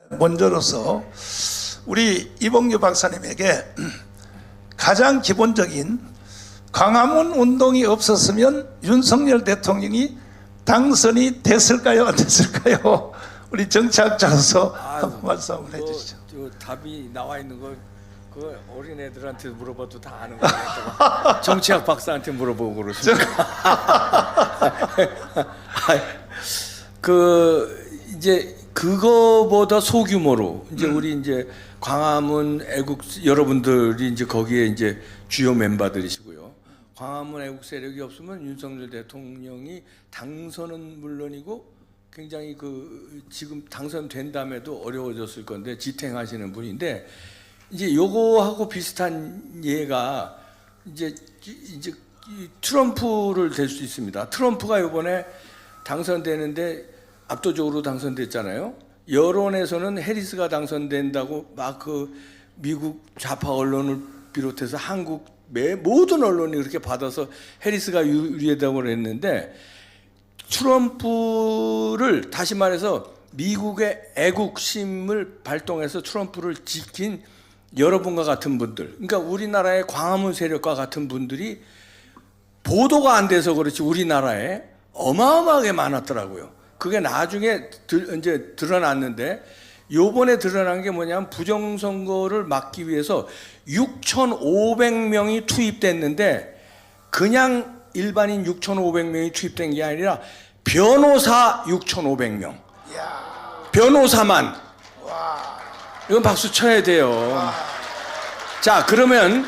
먼저로서 우리 이봉규 박사님에게 가장 기본적인 광화문 운동이 없었으면 윤석열 대통령이 당선이 됐을까요, 안 됐을까요? 우리 정치학자로서 한번 말씀을 해주시죠. 답이 나와 있는 거 그 어린애들한테 물어봐도 다 아는 거예요. 정치학 박사한테 물어보고 그러십니까? 이제 그거보다 소규모로 이제 우리 이제 광화문 애국 여러분들이 이제 거기에 이제 주요 멤버들이시고요. 광화문 애국 세력이 없으면 윤석열 대통령이 당선은 물론이고 굉장히 지금 당선된 다음에도 어려워졌을 건데 지탱하시는 분인데 이제 요거하고 비슷한 예가 이제 트럼프를 될 수 있습니다. 트럼프가 이번에 당선되는데 압도적으로 당선됐잖아요. 여론에서는 해리스가 당선된다고 막 미국 좌파 언론을 비롯해서 한국 모든 언론이 그렇게 받아서 해리스가 유리하다고 했는데 트럼프를 다시 말해서 미국의 애국심을 발동해서 트럼프를 지킨 여러분과 같은 분들, 그러니까 우리나라의 광화문 세력과 같은 분들이 보도가 안 돼서 그렇지 우리나라에 어마어마하게 많았더라고요. 그게 나중에 이제 드러났는데 요번에 드러난 게 뭐냐면 부정선거를 막기 위해서 6,500명이 투입됐는데 그냥 일반인 6,500명이 투입된 게 아니라 변호사 6,500명. 변호사만. 이건 박수 쳐야 돼요. 자, 그러면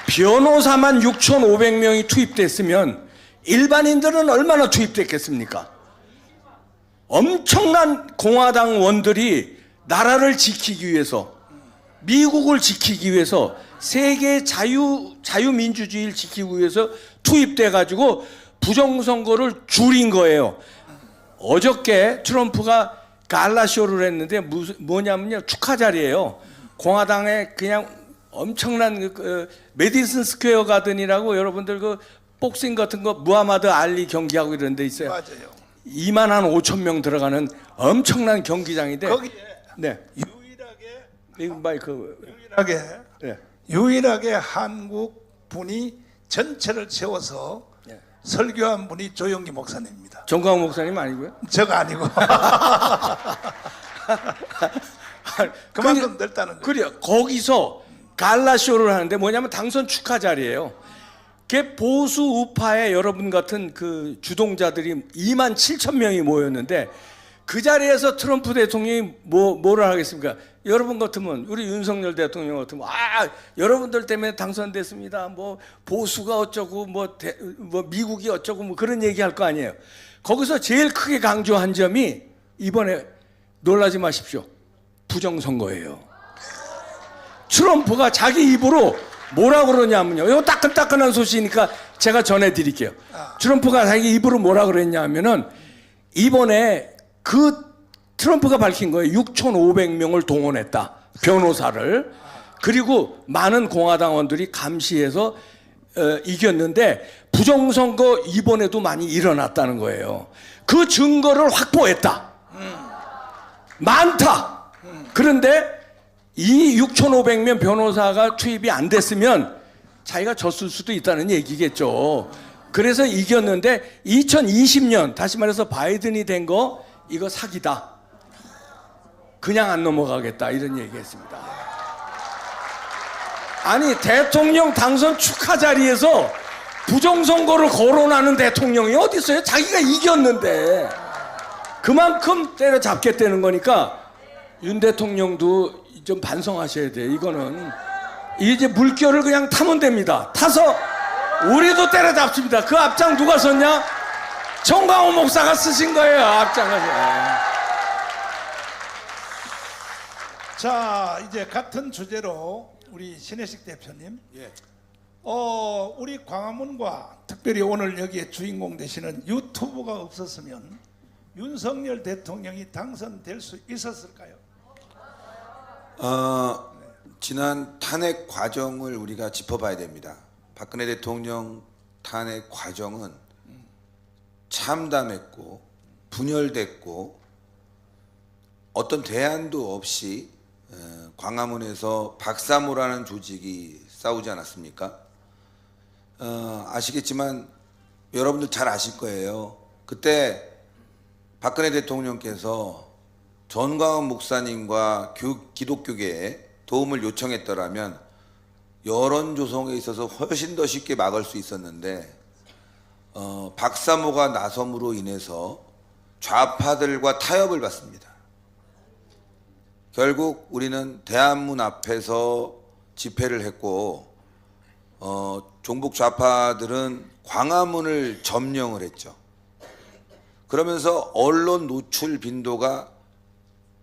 변호사만 6,500명이 투입됐으면 일반인들은 얼마나 투입됐겠습니까? 엄청난 공화당원들이 나라를 지키기 위해서, 미국을 지키기 위해서, 세계 자유민주주의를 지키기 위해서 투입돼 가지고 부정선거를 줄인 거예요. 어저께 트럼프가 갈라쇼를 했는데 뭐냐면요, 축하 자리예요. 공화당에 그냥 엄청난 메디슨 스퀘어 가든이라고 여러분들 복싱 같은 거 무하마드 알리 경기하고 이런 데 있어요. 맞아요. 2만 한 5천 명 들어가는 엄청난 경기장인데 거기에 네. 유일하게 한국 분이 전체를 채워서 네. 설교한 분이 조영기 목사님입니다. 정광훈 목사님 아니고요? 저가 아니고 그만큼 넓다는 거예요. 그래요. 거기서 갈라쇼를 하는데 뭐냐면 당선 축하 자리예요. 그 보수 우파의 여러분 같은 주동자들이 2만 7천 명이 모였는데 그 자리에서 트럼프 대통령이 뭐를 하겠습니까? 여러분 같으면 우리 윤석열 대통령 같으면 여러분들 때문에 당선됐습니다. 뭐 보수가 어쩌고 뭐 미국이 어쩌고 뭐 그런 얘기할 거 아니에요. 거기서 제일 크게 강조한 점이 이번에 놀라지 마십시오. 부정선거예요. 트럼프가 자기 입으로 뭐라 그러냐면요. 이거 따끈따끈한 소식이니까 제가 전해드릴게요. 트럼프가 자기 입으로 뭐라 그랬냐면은 이번에 트럼프가 밝힌 거예요. 6,500명을 동원했다. 변호사를. 그리고 많은 공화당원들이 감시해서 이겼는데 부정선거 이번에도 많이 일어났다는 거예요. 그 증거를 확보했다. 많다. 그런데 이 6,500명 변호사가 투입이 안 됐으면 자기가 졌을 수도 있다는 얘기겠죠. 그래서 이겼는데 2020년 다시 말해서 바이든이 된 거 이거 사기다. 그냥 안 넘어가겠다 이런 얘기했습니다. 아니 대통령 당선 축하 자리에서 부정선거를 거론하는 대통령이 어디 있어요? 자기가 이겼는데 그만큼 때려잡겠다는 거니까 윤 대통령도 좀 반성하셔야 돼. 이거는 이제 물결을 그냥 타면 됩니다. 타서 우리도 때려잡습니다. 그 앞장 누가 섰냐? 정광훈 목사가 쓰신 거예요. 앞장을. 자, 이제 같은 주제로 우리 신혜식 대표님, 우리 광화문과 특별히 오늘 여기에 주인공 되시는 유튜브가 없었으면 윤석열 대통령이 당선될 수 있었을까요? 지난 탄핵 과정을 우리가 짚어봐야 됩니다. 박근혜 대통령 탄핵 과정은 참담했고 분열됐고 어떤 대안도 없이 광화문에서 박사모라는 조직이 싸우지 않았습니까? 아시겠지만 여러분들 잘 아실 거예요. 그때 박근혜 대통령께서 전광훈 목사님과 기독교계에 도움을 요청했더라면 여론 조성에 있어서 훨씬 더 쉽게 막을 수 있었는데 박사모가 나섬으로 인해서 좌파들과 타협을 받습니다. 결국 우리는 대한문 앞에서 집회를 했고 종북 좌파들은 광화문을 점령을 했죠. 그러면서 언론 노출 빈도가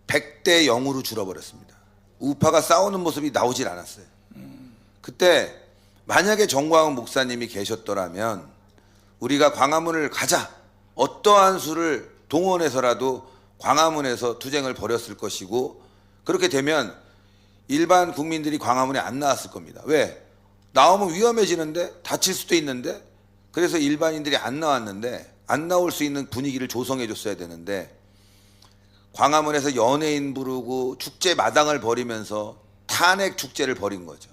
100대 0으로 줄어버렸습니다. 우파가 싸우는 모습이 나오질 않았어요. 그때 만약에 정광훈 목사님이 계셨더라면 우리가 광화문을 가자, 어떠한 수를 동원해서라도 광화문에서 투쟁을 벌였을 것이고, 그렇게 되면 일반 국민들이 광화문에 안 나왔을 겁니다. 왜? 나오면 위험해지는데, 다칠 수도 있는데, 그래서 일반인들이 안 나왔는데 안 나올 수 있는 분위기를 조성해 줬어야 되는데, 광화문에서 연예인 부르고 축제 마당을 벌이면서 탄핵 축제를 벌인 거죠.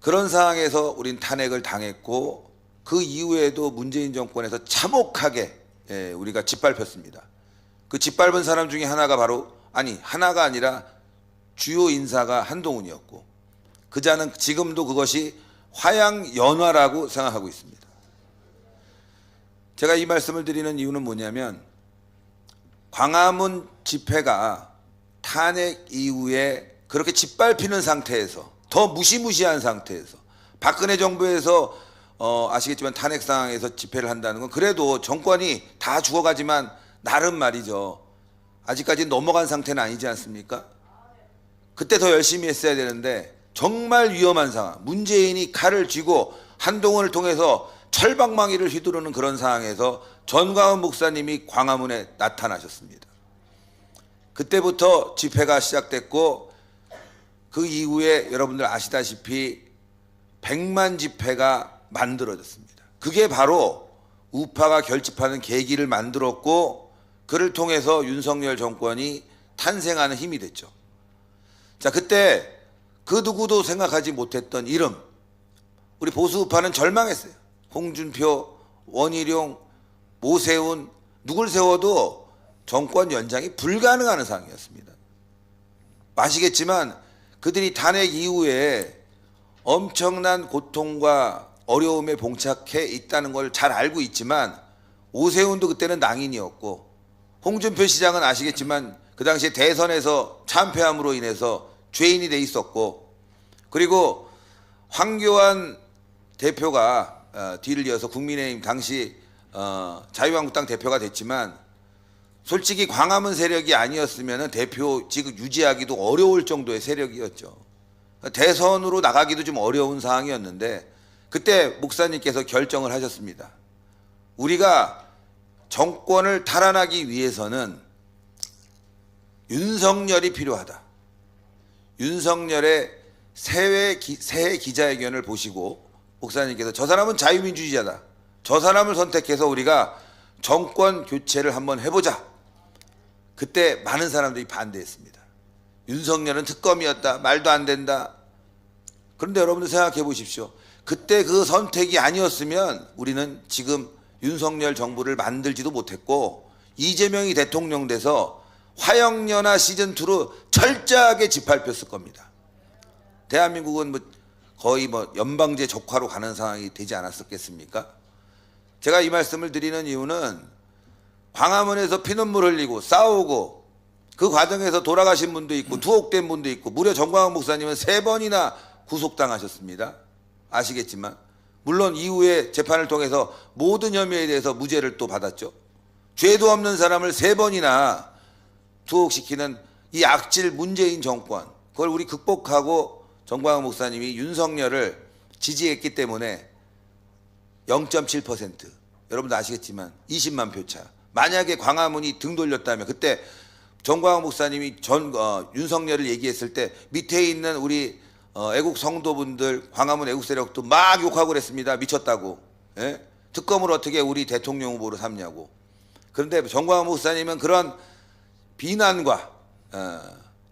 그런 상황에서 우린 탄핵을 당했고, 그 이후에도 문재인 정권에서 참혹하게 우리가 짓밟혔습니다. 그 짓밟은 사람 중에 하나가 하나가 아니라 주요 인사가 한동훈이었고, 그자는 지금도 그것이 화양연화라고 생각하고 있습니다. 제가 이 말씀을 드리는 이유는 뭐냐면, 광화문 집회가 탄핵 이후에 그렇게 짓밟히는 상태에서, 더 무시무시한 상태에서, 박근혜 정부에서 아시겠지만 탄핵 상황에서 집회를 한다는 건 그래도 정권이 다 죽어가지만 나름 말이죠. 아직까지 넘어간 상태는 아니지 않습니까? 그때 더 열심히 했어야 되는데 정말 위험한 상황, 문재인이 칼을 쥐고 한동훈을 통해서 철방망이를 휘두르는 그런 상황에서 전광훈 목사님이 광화문에 나타나셨습니다. 그때부터 집회가 시작됐고, 그 이후에 여러분들 아시다시피 100만 집회가 만들어졌습니다. 그게 바로 우파가 결집하는 계기를 만들었고, 그를 통해서 윤석열 정권이 탄생하는 힘이 됐죠. 자, 그때 그 누구도 생각하지 못했던 이름, 우리 보수 우파는 절망했어요. 홍준표, 원희룡, 오세훈, 누굴 세워도 정권 연장이 불가능한 상황이었습니다. 아시겠지만 그들이 탄핵 이후에 엄청난 고통과 어려움에 봉착해 있다는 걸 잘 알고 있지만, 오세훈도 그때는 낭인이었고, 홍준표 시장은 아시겠지만 그 당시에 대선에서 참패함으로 인해서 죄인이 돼 있었고, 그리고 황교안 대표가 뒤를 이어서 국민의힘 당시 자유한국당 대표가 됐지만, 솔직히 광화문 세력이 아니었으면 대표직 유지하기도 어려울 정도의 세력이었죠. 대선으로 나가기도 좀 어려운 상황이었는데, 그때 목사님께서 결정을 하셨습니다. 우리가 정권을 탈환하기 위해서는 윤석열이 필요하다. 윤석열의 새해 기자회견을 보시고 목사님께서 저 사람은 자유민주주의자다, 저 사람을 선택해서 우리가 정권 교체를 한번 해보자. 그때 많은 사람들이 반대했습니다. 윤석열은 특검이었다, 말도 안 된다. 그런데 여러분들 생각해 보십시오. 그때 그 선택이 아니었으면 우리는 지금 윤석열 정부를 만들지도 못했고, 이재명이 대통령 돼서 화영연화 시즌2로 철저하게 짓밟혔을 겁니다. 대한민국은 거의 연방제 적화로 가는 상황이 되지 않았었겠습니까? 제가 이 말씀을 드리는 이유는, 광화문에서 피눈물 흘리고 싸우고 그 과정에서 돌아가신 분도 있고 투옥된 분도 있고, 무려 정광훈 목사님은 3번이나 구속당하셨습니다. 아시겠지만, 물론 이후에 재판을 통해서 모든 혐의에 대해서 무죄를 또 받았죠. 죄도 없는 사람을 3번이나 투옥시키는 이 악질 문재인 정권, 그걸 우리 극복하고 정광훈 목사님이 윤석열을 지지했기 때문에 0.7%, 여러분도 아시겠지만 20만 표 차. 만약에 광화문이 등 돌렸다면, 그때 정광훈 목사님이 윤석열을 얘기했을 때 밑에 있는 우리 애국 성도분들, 광화문 애국 세력도 막 욕하고 그랬습니다. 미쳤다고. 예? 특검을 어떻게 우리 대통령 후보로 삼냐고. 그런데 정광훈 목사님은 그런 비난과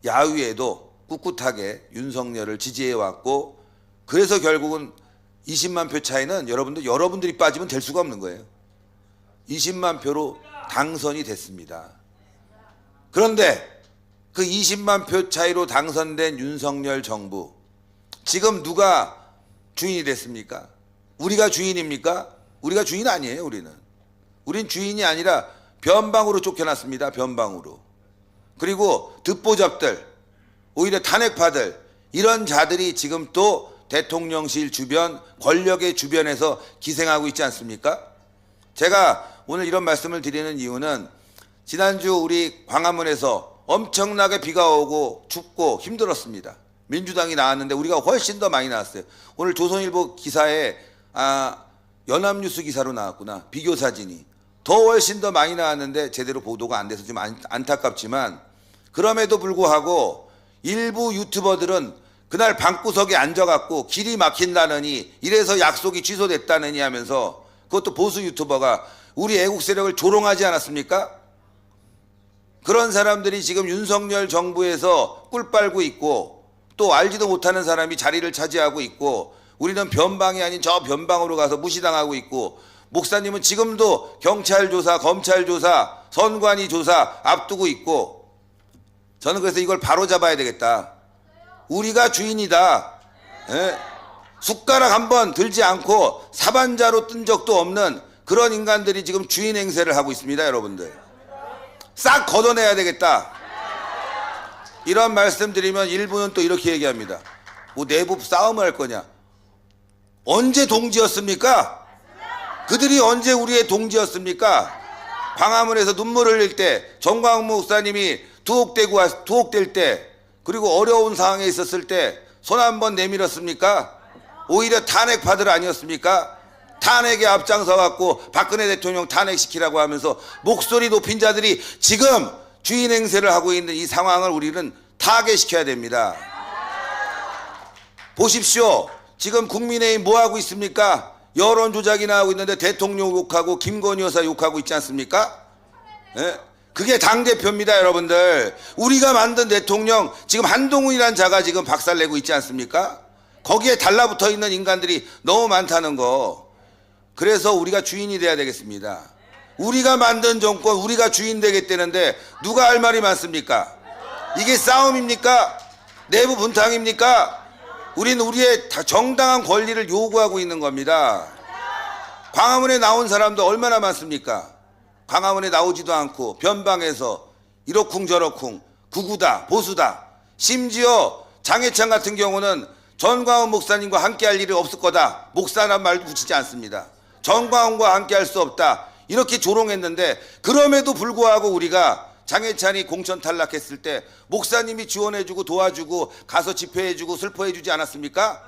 야유에도 꿋꿋하게 윤석열을 지지해왔고, 그래서 결국은 20만 표 차이는 여러분들이 빠지면 될 수가 없는 거예요. 20만 표로 당선이 됐습니다. 그런데 그 20만 표 차이로 당선된 윤석열 정부, 지금 누가 주인이 됐습니까? 우리가 주인입니까? 우리가 주인 아니에요. 우린 주인이 아니라 변방으로 쫓겨났습니다. 변방으로. 그리고 듣보잡들, 오히려 탄핵파들, 이런 자들이 지금 또 대통령실 주변, 권력의 주변에서 기생하고 있지 않습니까? 제가 오늘 이런 말씀을 드리는 이유는, 지난주 우리 광화문에서 엄청나게 비가 오고 춥고 힘들었습니다. 민주당이 나왔는데 우리가 훨씬 더 많이 나왔어요. 오늘 조선일보 기사에 연합뉴스 기사로 나왔구나. 비교 사진이 더 훨씬 더 많이 나왔는데 제대로 보도가 안 돼서 좀 안타깝지만, 그럼에도 불구하고 일부 유튜버들은 그날 방구석에 앉아갖고 길이 막힌다느니, 이래서 약속이 취소됐다느니 하면서, 그것도 보수 유튜버가 우리 애국 세력을 조롱하지 않았습니까? 그런 사람들이 지금 윤석열 정부에서 꿀 빨고 있고, 또 알지도 못하는 사람이 자리를 차지하고 있고, 우리는 변방이 아닌 저 변방으로 가서 무시당하고 있고, 목사님은 지금도 경찰 조사, 검찰 조사, 선관위 조사 앞두고 있고, 저는 그래서 이걸 바로 잡아야 되겠다. 우리가 주인이다. 예? 숟가락 한번 들지 않고 사반자로 뜬 적도 없는 그런 인간들이 지금 주인 행세를 하고 있습니다. 여러분들 싹 걷어내야 되겠다. 이런 말씀 드리면 일부는 또 이렇게 얘기합니다. 뭐 내부 싸움을 할 거냐. 언제 동지였습니까? 그들이 언제 우리의 동지였습니까? 광화문에서 눈물 흘릴 때, 정광훈 목사님이 투옥될 때, 그리고 어려운 상황에 있었을 때 손 한 번 내밀었습니까? 오히려 탄핵파들 아니었습니까? 탄핵에 앞장서 갖고 박근혜 대통령 탄핵시키라고 하면서 목소리 높인 자들이 지금 주인 행세를 하고 있는 이 상황을 우리는 타개시켜야 됩니다. 보십시오. 지금 국민의힘 뭐 하고 있습니까? 여론 조작이나 하고 있는데 대통령 욕하고 김건희 여사 욕하고 있지 않습니까? 예? 그게 당대표입니다. 여러분들 우리가 만든 대통령, 지금 한동훈이라는 자가 지금 박살내고 있지 않습니까? 거기에 달라붙어 있는 인간들이 너무 많다는 거. 그래서 우리가 주인이 돼야 되겠습니다. 우리가 만든 정권, 우리가 주인 되겠다는데 누가 할 말이 많습니까? 이게 싸움입니까? 내부 분탕입니까? 우리는 우리의 정당한 권리를 요구하고 있는 겁니다. 광화문에 나온 사람도 얼마나 많습니까? 광화문에 나오지도 않고 변방에서 이러쿵저러쿵 극우다 보수다, 심지어 장해찬 같은 경우는 전광훈 목사님과 함께할 일이 없을 거다, 목사란 말도 붙이지 않습니다. 전광훈과 함께할 수 없다 이렇게 조롱했는데, 그럼에도 불구하고 우리가 장해찬이 공천 탈락했을 때 목사님이 지원해주고 도와주고 가서 집회해주고 슬퍼해주지 않았습니까?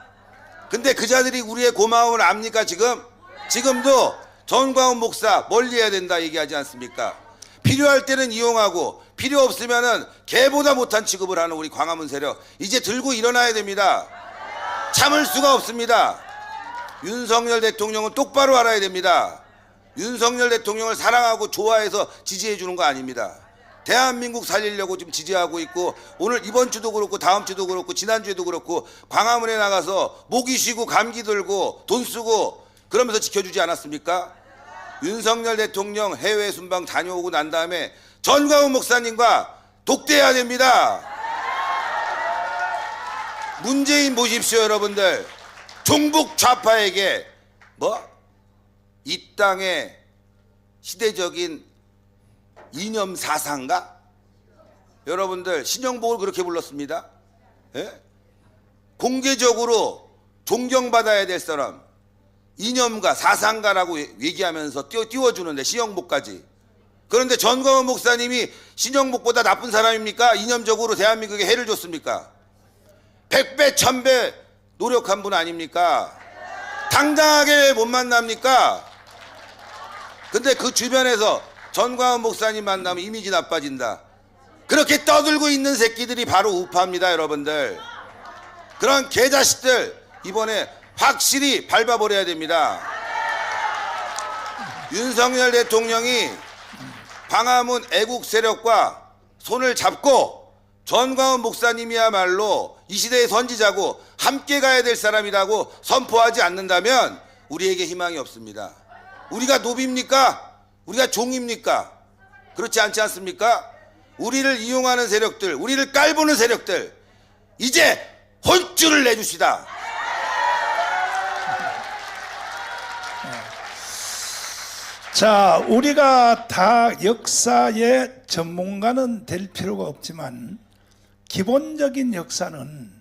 근데 그 자들이 우리의 고마움을 압니까? 지금도 전광훈 목사 멀리해야 된다 얘기하지 않습니까? 필요할 때는 이용하고 필요 없으면은 개보다 못한 취급을 하는 우리 광화문 세력, 이제 들고 일어나야 됩니다. 참을 수가 없습니다. 윤석열 대통령은 똑바로 알아야 됩니다. 윤석열 대통령을 사랑하고 좋아해서 지지해 주는 거 아닙니다. 대한민국 살리려고 지금 지지하고 있고, 오늘 이번 주도 그렇고 다음 주도 그렇고 지난주에도 그렇고 광화문에 나가서 모기 쉬고 감기 들고 돈 쓰고 그러면서 지켜주지 않았습니까? 윤석열 대통령 해외 순방 다녀오고 난 다음에 전광훈 목사님과 독대해야 됩니다. 문재인 보십시오. 여러분들 종북 좌파에게 이 땅의 시대적인 이념 사상가? 여러분들 신영복을 그렇게 불렀습니다. 예? 공개적으로 존경받아야 될 사람, 이념가, 사상가라고 얘기하면서 띄워주는데 신영복까지. 그런데 전광훈 목사님이 신영복보다 나쁜 사람입니까? 이념적으로 대한민국에 해를 줬습니까? 100배 1000배 노력한 분 아닙니까? 당당하게 못 만납니까? 근데 그 주변에서 전광훈 목사님 만나면 이미지 나빠진다, 그렇게 떠들고 있는 새끼들이 바로 우파입니다. 여러분들 그런 개자식들 이번에 확실히 밟아버려야 됩니다. 윤석열 대통령이 광화문 애국 세력과 손을 잡고 전광훈 목사님이야말로 이 시대의 선지자고 함께 가야 될 사람이라고 선포하지 않는다면 우리에게 희망이 없습니다. 우리가 노비입니까? 우리가 종입니까? 그렇지 않지 않습니까? 우리를 이용하는 세력들, 우리를 깔보는 세력들, 이제 혼쭐을 내주시다. 자, 우리가 다 역사의 전문가는 될 필요가 없지만 기본적인 역사는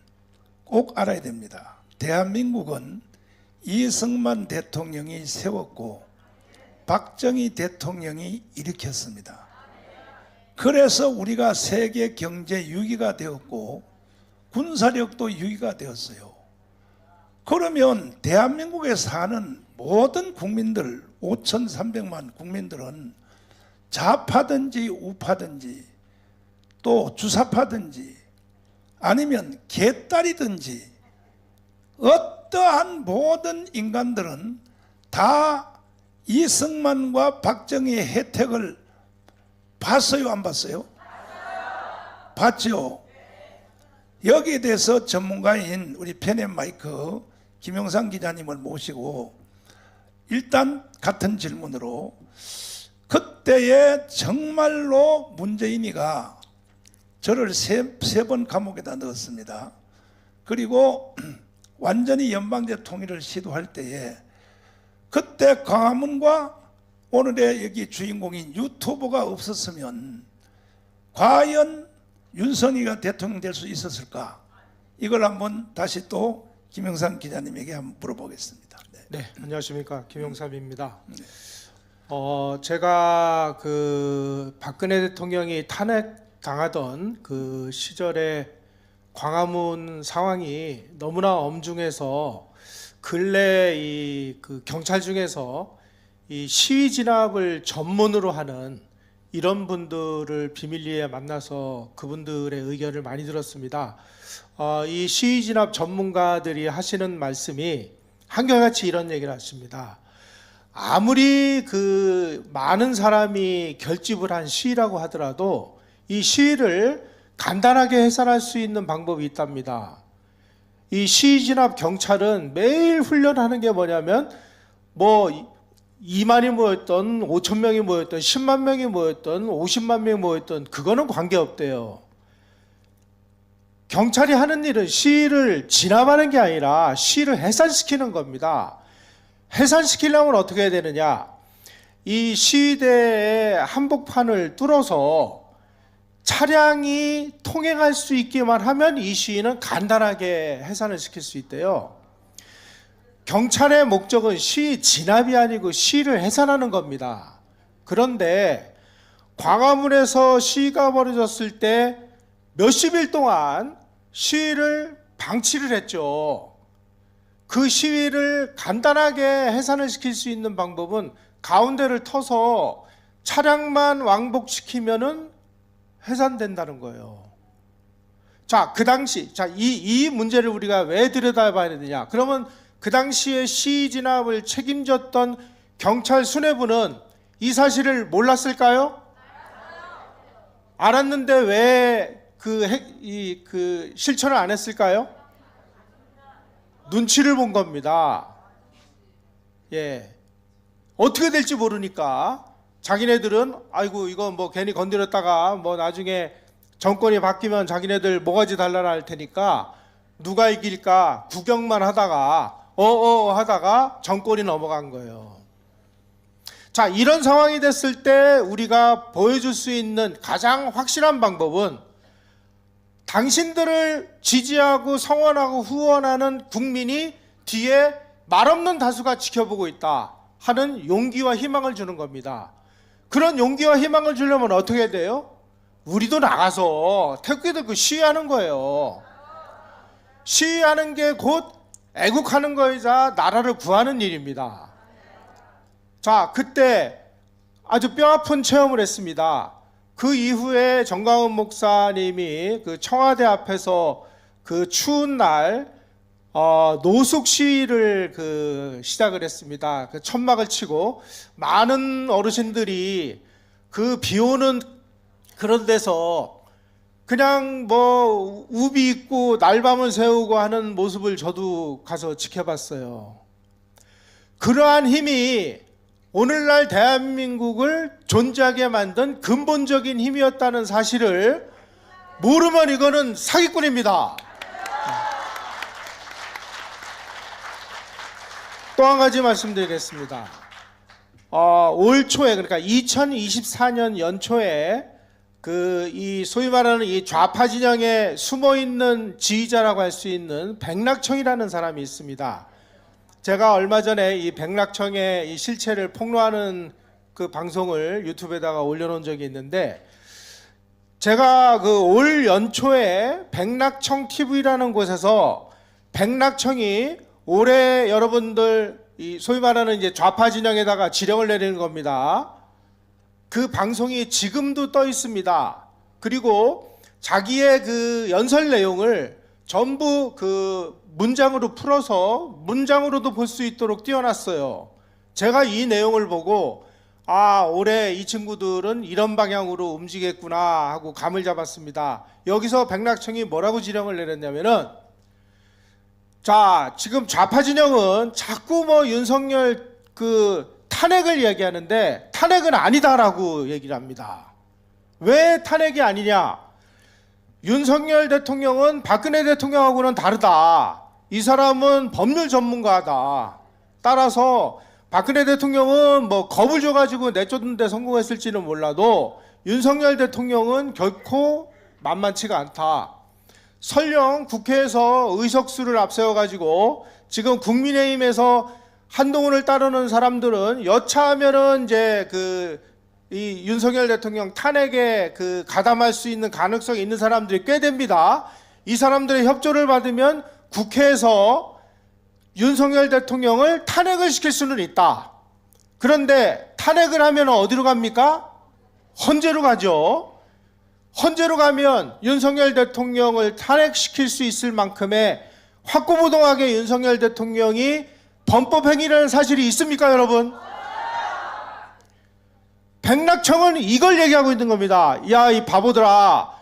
꼭 알아야 됩니다. 대한민국은 이승만 대통령이 세웠고 박정희 대통령이 일으켰습니다. 그래서 우리가 세계 경제 6위가 되었고 군사력도 6위가 되었어요. 그러면 대한민국에 사는 모든 국민들 5,300만 국민들은 좌파든지 우파든지 또 주사파든지 아니면 개딸이든지 어떠한 모든 인간들은 다 이승만과 박정희의 혜택을 봤어요, 안 봤어요? 봤죠. 여기에 대해서 전문가인 우리 펜앤마이크 김영삼 기자님을 모시고 일단 같은 질문으로 그때에 정말로 문재인이가 저를 세 번 감옥에다 넣었습니다. 그리고 완전히 연방제 통일을 시도할 때에 그때 광화문과 오늘의 여기 주인공인 유튜브가 없었으면 과연 윤석열이가 대통령 될 수 있었을까? 이걸 한번 다시 또 김영삼 기자님에게 한번 물어보겠습니다. 네, 안녕하십니까, 김용삼입니다. 제가 그 박근혜 대통령이 탄핵당하던 그 시절에 광화문 상황이 너무나 엄중해서 근래 이 그 경찰 중에서 이 시위 진압을 전문으로 하는 이런 분들을 비밀리에 만나서 그분들의 의견을 많이 들었습니다. 이 시위 진압 전문가들이 하시는 말씀이 한결같이 이런 얘기를 하십니다. 아무리 그 많은 사람이 결집을 한 시위라고 하더라도 이 시위를 간단하게 해산할 수 있는 방법이 있답니다. 이 시위 진압 경찰은 매일 훈련하는 게 뭐냐면 뭐 2만이 모였던 5천 명이 모였던 10만 명이 모였던 50만 명이 모였던 그거는 관계없대요. 경찰이 하는 일은 시위를 진압하는 게 아니라 시위를 해산시키는 겁니다. 해산시키려면 어떻게 해야 되느냐? 이 시위대의 한복판을 뚫어서 차량이 통행할 수 있게만 하면 이 시위는 간단하게 해산을 시킬 수 있대요. 경찰의 목적은 시위 진압이 아니고 시위를 해산하는 겁니다. 그런데 광화문에서 시위가 벌어졌을 때 몇십일 동안 시위를 방치를 했죠. 그 시위를 간단하게 해산을 시킬 수 있는 방법은 가운데를 터서 차량만 왕복시키면은 해산된다는 거예요. 자, 그 당시, 이 문제를 우리가 왜 들여다봐야 되느냐? 그러면 그 당시에 시위 진압을 책임졌던 경찰 수뇌부는 이 사실을 몰랐을까요? 알았는데 왜 그 실천을 안 했을까요? 눈치를 본 겁니다. 예. 어떻게 될지 모르니까 자기네들은 아이고 이거 뭐 괜히 건드렸다가 뭐 나중에 정권이 바뀌면 자기네들 뭐가지 달라나 할 테니까 누가 이길까 구경만 하다가 하다가 정권이 넘어간 거예요. 자, 이런 상황이 됐을 때 우리가 보여줄 수 있는 가장 확실한 방법은 당신들을 지지하고 성원하고 후원하는 국민이 뒤에 말없는 다수가 지켜보고 있다 하는 용기와 희망을 주는 겁니다. 그런 용기와 희망을 주려면 어떻게 돼요? 우리도 나가서 태극기 들고 시위하는 거예요. 시위하는 게 곧 애국하는 거이자 나라를 구하는 일입니다. 자, 그때 아주 뼈아픈 체험을 했습니다. 그 이후에 전광훈 목사님이 그 청와대 앞에서 그 추운 날 노숙 시위를 시작을 했습니다. 그 천막을 치고 많은 어르신들이 그 비 오는 그런 데서 그냥 뭐 우비 입고 날밤을 새우고 하는 모습을 저도 가서 지켜봤어요. 그러한 힘이 오늘날 대한민국을 존재하게 만든 근본적인 힘이었다는 사실을 모르면 이거는 사기꾼입니다. 또 한 가지 말씀드리겠습니다. 올 초에, 그러니까 2024년 연초에 이 소위 말하는 이 좌파 진영에 숨어 있는 지휘자라고 할 수 있는 백낙청이라는 사람이 있습니다. 제가 얼마 전에 이 백낙청의 이 실체를 폭로하는 그 방송을 유튜브에다가 올려놓은 적이 있는데, 제가 그 올 연초에 백낙청 TV라는 곳에서 백낙청이 올해 여러분들 이 소위 말하는 이제 좌파 진영에다가 지령을 내리는 겁니다. 그 방송이 지금도 떠 있습니다. 그리고 자기의 그 연설 내용을 전부 그 문장으로 풀어서 문장으로도 볼 수 있도록 띄워놨어요. 제가 이 내용을 보고 올해 이 친구들은 이런 방향으로 움직이겠구나 하고 감을 잡았습니다. 여기서 백낙청이 뭐라고 지령을 내렸냐면은, 자, 지금 좌파 진영은 자꾸 뭐 윤석열 그 탄핵을 이야기하는데 탄핵은 아니다라고 얘기를 합니다. 왜 탄핵이 아니냐? 윤석열 대통령은 박근혜 대통령하고는 다르다. 이 사람은 법률 전문가다. 따라서 박근혜 대통령은 뭐 겁을 줘가지고 내쫓는데 성공했을지는 몰라도 윤석열 대통령은 결코 만만치가 않다. 설령 국회에서 의석수를 앞세워가지고 지금 국민의힘에서 한동훈을 따르는 사람들은 여차하면은 이제 이 윤석열 대통령 탄핵에 가담할 수 있는 가능성이 있는 사람들이 꽤 됩니다. 이 사람들의 협조를 받으면 국회에서 윤석열 대통령을 탄핵을 시킬 수는 있다. 그런데 탄핵을 하면 어디로 갑니까? 헌재로 가죠. 헌재로 가면 윤석열 대통령을 탄핵시킬 수 있을 만큼의 확고부동하게 윤석열 대통령이 범법행위라는 사실이 있습니까, 여러분? 백낙청은 이걸 얘기하고 있는 겁니다. 야, 이 바보들아.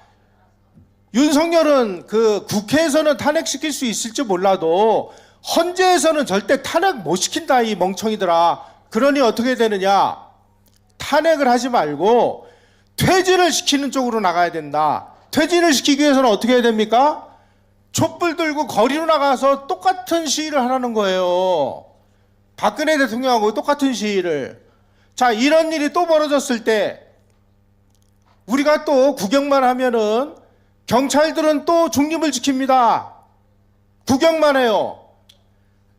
윤석열은 국회에서는 탄핵시킬 수 있을지 몰라도 헌재에서는 절대 탄핵 못 시킨다, 이 멍청이들아. 그러니 어떻게 되느냐? 탄핵을 하지 말고 퇴진을 시키는 쪽으로 나가야 된다. 퇴진을 시키기 위해서는 어떻게 해야 됩니까? 촛불 들고 거리로 나가서 똑같은 시위를 하라는 거예요. 박근혜 대통령하고 똑같은 시위를. 자, 이런 일이 또 벌어졌을 때 우리가 또 구경만 하면은 경찰들은 또 중립을 지킵니다. 구경만 해요.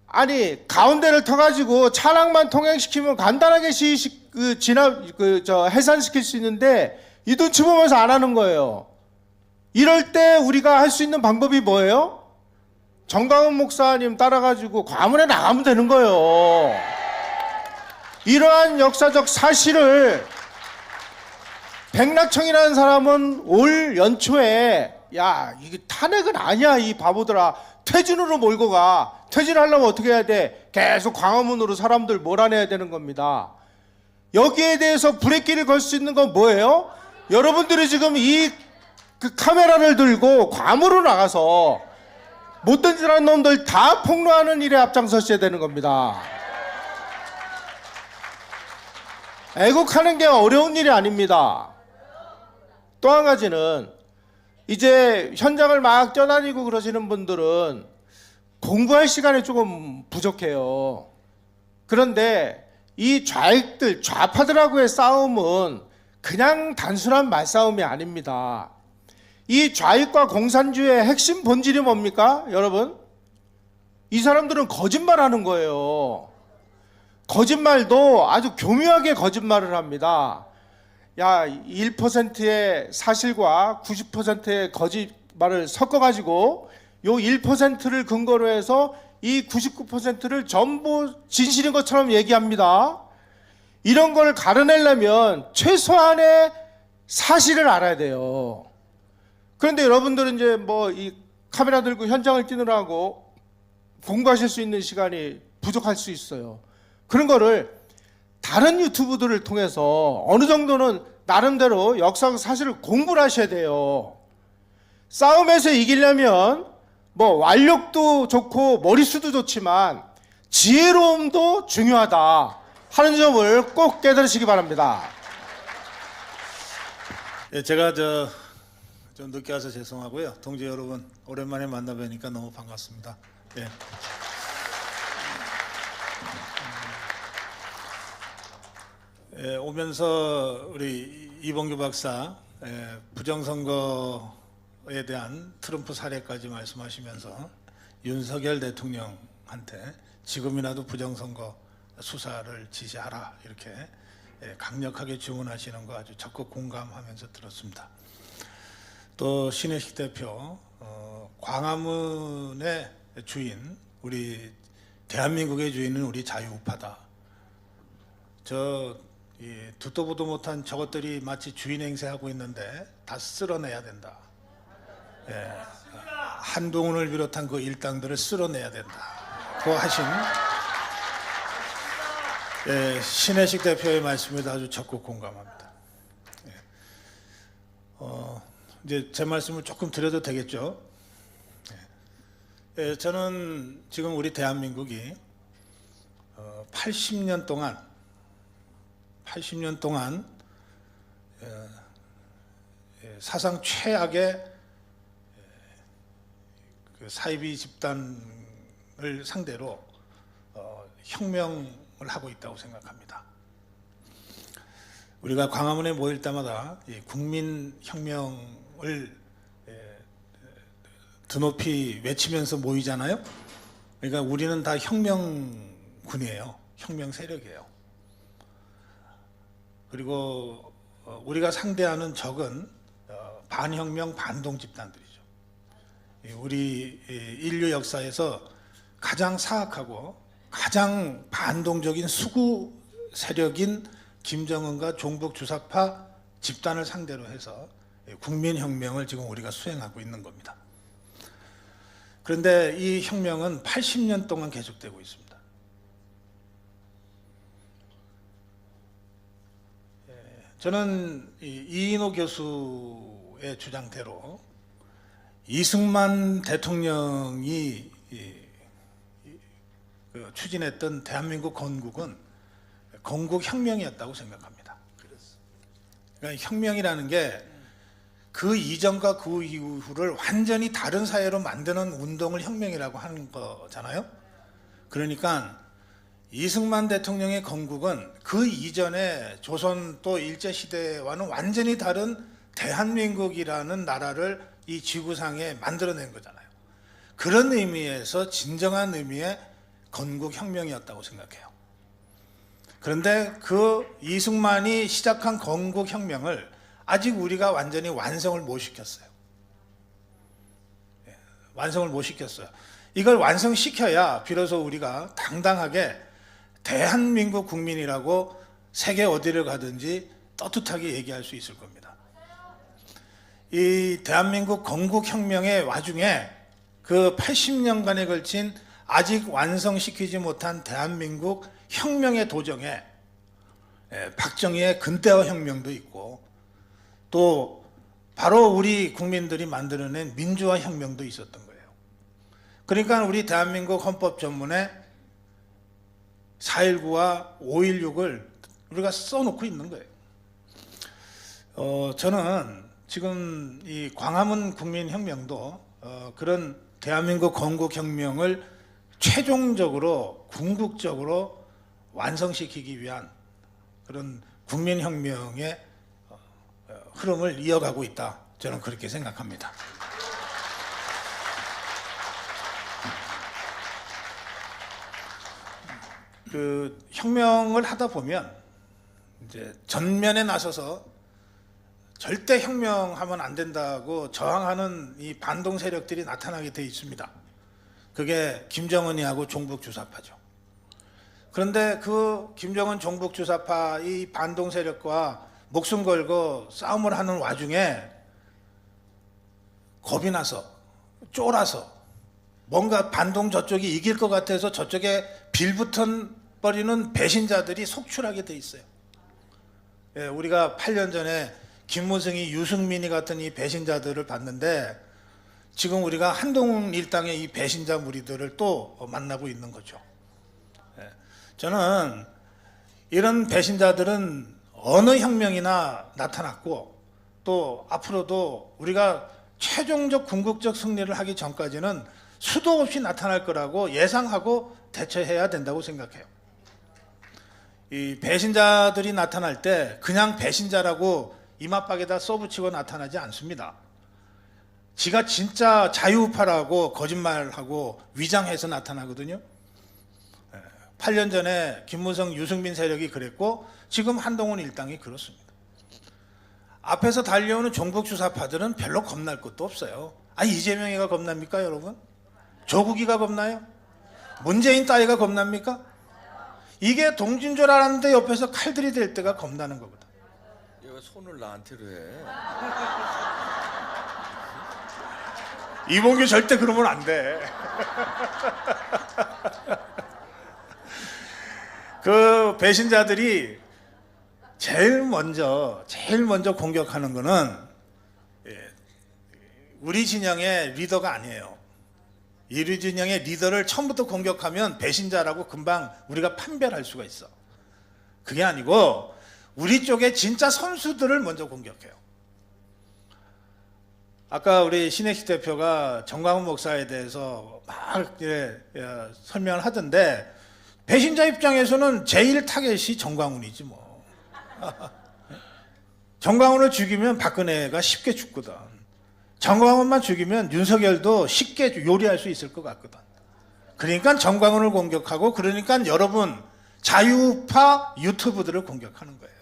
아니, 가운데를 터가지고 차량만 통행시키면 간단하게 해산시킬 수 있는데 이 눈치 보면서 안 하는 거예요. 이럴 때 우리가 할 수 있는 방법이 뭐예요? 정강훈 목사님 따라가지고 과문에 나가면 되는 거예요. 이러한 역사적 사실을 백낙청이라는 사람은 올 연초에 야, 이게 탄핵은 아니야, 이 바보들아. 퇴진으로 몰고 가. 퇴진하려면 어떻게 해야 돼? 계속 광화문으로 사람들 몰아내야 되는 겁니다. 여기에 대해서 브레이크를 걸 수 있는 건 뭐예요? 여러분들이 지금 카메라를 들고 괌으로 나가서 못된 짓 하는 놈들 다 폭로하는 일에 앞장서셔야 되는 겁니다. 애국하는 게 어려운 일이 아닙니다. 또 한 가지는 이제 현장을 막 뛰어다니고 그러시는 분들은 공부할 시간이 조금 부족해요. 그런데 이 좌익들, 좌파들하고의 싸움은 그냥 단순한 말싸움이 아닙니다. 이 좌익과 공산주의의 핵심 본질이 뭡니까, 여러분? 이 사람들은 거짓말하는 거예요. 거짓말도 아주 교묘하게 거짓말을 합니다. 야, 1%의 사실과 90%의 거짓말을 섞어가지고 요 1%를 근거로 해서 이 99%를 전부 진실인 것처럼 얘기합니다. 이런 걸 가려내려면 최소한의 사실을 알아야 돼요. 그런데 여러분들은 이제 뭐 이 카메라 들고 현장을 뛰느라고 공부하실 수 있는 시간이 부족할 수 있어요. 그런 거를 다른 유튜브들을 통해서 어느 정도는 나름대로 역사적 사실을 공부를 하셔야 돼요. 싸움에서 이기려면 뭐 완력도 좋고 머릿수도 좋지만 지혜로움도 중요하다 하는 점을 꼭 깨달으시기 바랍니다. 예, 제가 좀 늦게 와서 죄송하고요. 동지 여러분 오랜만에 만나 뵈니까 너무 반갑습니다. 예. 예, 오면서 우리 이봉규 박사 부정선거에 대한 트럼프 사례까지 말씀하시면서 윤석열 대통령한테 지금이라도 부정선거 수사를 지시하라 이렇게 강력하게 주문하시는 거 아주 적극 공감하면서 들었습니다. 또 신혜식 대표 광화문의 주인, 우리 대한민국의 주인은 우리 자유우파다. 듣도 보도 못한 저것들이 마치 주인 행세하고 있는데 다 쓸어내야 된다. 한동훈을 비롯한 그 일당들을 쓸어내야 된다. 그 하신 신혜식 대표의 말씀에도 아주 적극 공감합니다. 이제 제 말씀을 조금 드려도 되겠죠? 저는 지금 우리 대한민국이 80년 동안 사상 최악의 그 사이비 집단을 상대로 혁명을 하고 있다고 생각합니다. 우리가 광화문에 모일 때마다 이 국민혁명을 드높이 외치면서 모이잖아요. 그러니까 우리는 다 혁명군이에요. 혁명 세력이에요. 그리고 우리가 상대하는 적은 반혁명 반동 집단들이죠. 우리 인류 역사에서 가장 사악하고 가장 반동적인 수구 세력인 김정은과 종북 주사파 집단을 상대로 해서 국민혁명을 지금 우리가 수행하고 있는 겁니다. 그런데 이 혁명은 80년 동안 계속되고 있습니다. 저는 이인호 교수의 주장대로 이승만 대통령이 추진했던 대한민국 건국은 건국혁명이었다고 생각합니다. 그러니까 혁명이라는 게 그 이전과 그 이후를 완전히 다른 사회로 만드는 운동을 혁명이라고 하는 거잖아요. 그러니까 이승만 대통령의 건국은 그 이전에 조선 또 일제시대와는 완전히 다른 대한민국이라는 나라를 이 지구상에 만들어낸 거잖아요. 그런 의미에서 진정한 의미의 건국혁명이었다고 생각해요. 그런데 그 이승만이 시작한 건국혁명을 아직 우리가 완전히 완성을 못 시켰어요. 완성을 못 시켰어요. 이걸 완성시켜야 비로소 우리가 당당하게 대한민국 국민이라고 세계 어디를 가든지 떳떳하게 얘기할 수 있을 겁니다. 이 대한민국 건국혁명의 와중에 그 80년간에 걸친 아직 완성시키지 못한 대한민국 혁명의 도정에 박정희의 근대화 혁명도 있고 또 바로 우리 국민들이 만들어낸 민주화 혁명도 있었던 거예요. 그러니까 우리 대한민국 헌법 전문에 4.19와 5.16을 우리가 써놓고 있는 거예요. 저는 지금 이 광화문 국민혁명도 그런 대한민국 건국혁명을 최종적으로 궁극적으로 완성시키기 위한 그런 국민혁명의 흐름을 이어가고 있다. 저는 그렇게 생각합니다. 그 혁명을 하다 보면 이제 전면에 나서서 절대 혁명하면 안 된다고 저항하는 이 반동 세력들이 나타나게 돼 있습니다. 그게 김정은이하고 종북 주사파죠. 그런데 그 김정은 종북 주사파 이 반동 세력과 목숨 걸고 싸움을 하는 와중에 겁이 나서 쫄아서 뭔가 반동 저쪽이 이길 것 같아서 저쪽에 빌붙은 버리는 배신자들이 속출하게 돼 있어요. 우리가 8년 전에 김무성이 유승민이 같은 이 배신자들을 봤는데 지금 우리가 한동훈 일당의 이 배신자 무리들을 또 만나고 있는 거죠. 예. 저는 이런 배신자들은 어느 혁명이나 나타났고 또 앞으로도 우리가 최종적 궁극적 승리를 하기 전까지는 수도 없이 나타날 거라고 예상하고 대처해야 된다고 생각해요. 이 배신자들이 나타날 때 그냥 배신자라고 이마박에다 써붙이고 나타나지 않습니다. 지가 진짜 자유우파라고 거짓말하고 위장해서 나타나거든요. 8년 전에 김무성, 유승민 세력이 그랬고 지금 한동훈 일당이 그렇습니다. 앞에서 달려오는 종북주사파들은 별로 겁날 것도 없어요. 이재명이가 겁납니까 여러분? 조국이가 겁나요? 문재인 따위가 겁납니까? 이게 동진 줄 알았는데 옆에서 칼들이 될 때가 겁나는 거거든. 얘가 손을 나한테로 해. 이봉규 절대 그러면 안 돼. 그 배신자들이 제일 먼저 공격하는 거는 우리 진영의 리더가 아니에요. 우리 진영의 리더를 처음부터 공격하면 배신자라고 금방 우리가 판별할 수가 있어. 그게 아니고 우리 쪽에 진짜 선수들을 먼저 공격해요. 아까 우리 신혜식 대표가 정광훈 목사에 대해서 막 설명을 하던데 배신자 입장에서는 제일 타겟이 정광훈이지 뭐. 정광훈을 죽이면 박근혜가 쉽게 죽거든. 정광훈만 죽이면 윤석열도 쉽게 요리할 수 있을 것 같거든. 그러니까 정광훈을 공격하고 그러니까 여러분 자유파 유튜브들을 공격하는 거예요.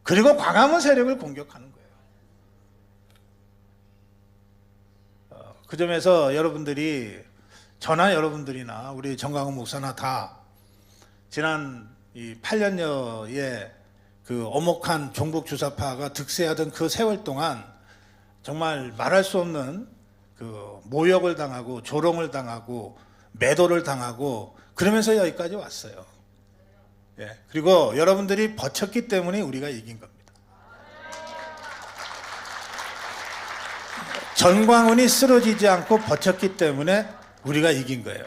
그리고 광화문 세력을 공격하는 거예요. 그 점에서 여러분들이 저나 여러분들이나 우리 정광훈 목사나 다 지난 이 8년여의 그 엄혹한 종북 주사파가 득세하던 그 세월 동안 정말 말할 수 없는 그 모욕을 당하고 조롱을 당하고 매도를 당하고 그러면서 여기까지 왔어요. 그리고 여러분들이 버텼기 때문에 우리가 이긴 겁니다. 전광훈이 쓰러지지 않고 버텼기 때문에 우리가 이긴 거예요.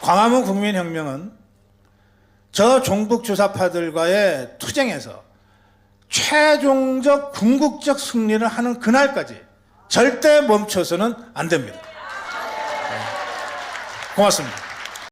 광화문 국민혁명은 저 종북 주사파들과의 투쟁에서 최종적 궁극적 승리를 하는 그날까지 절대 멈춰서는 안 됩니다. 고맙습니다.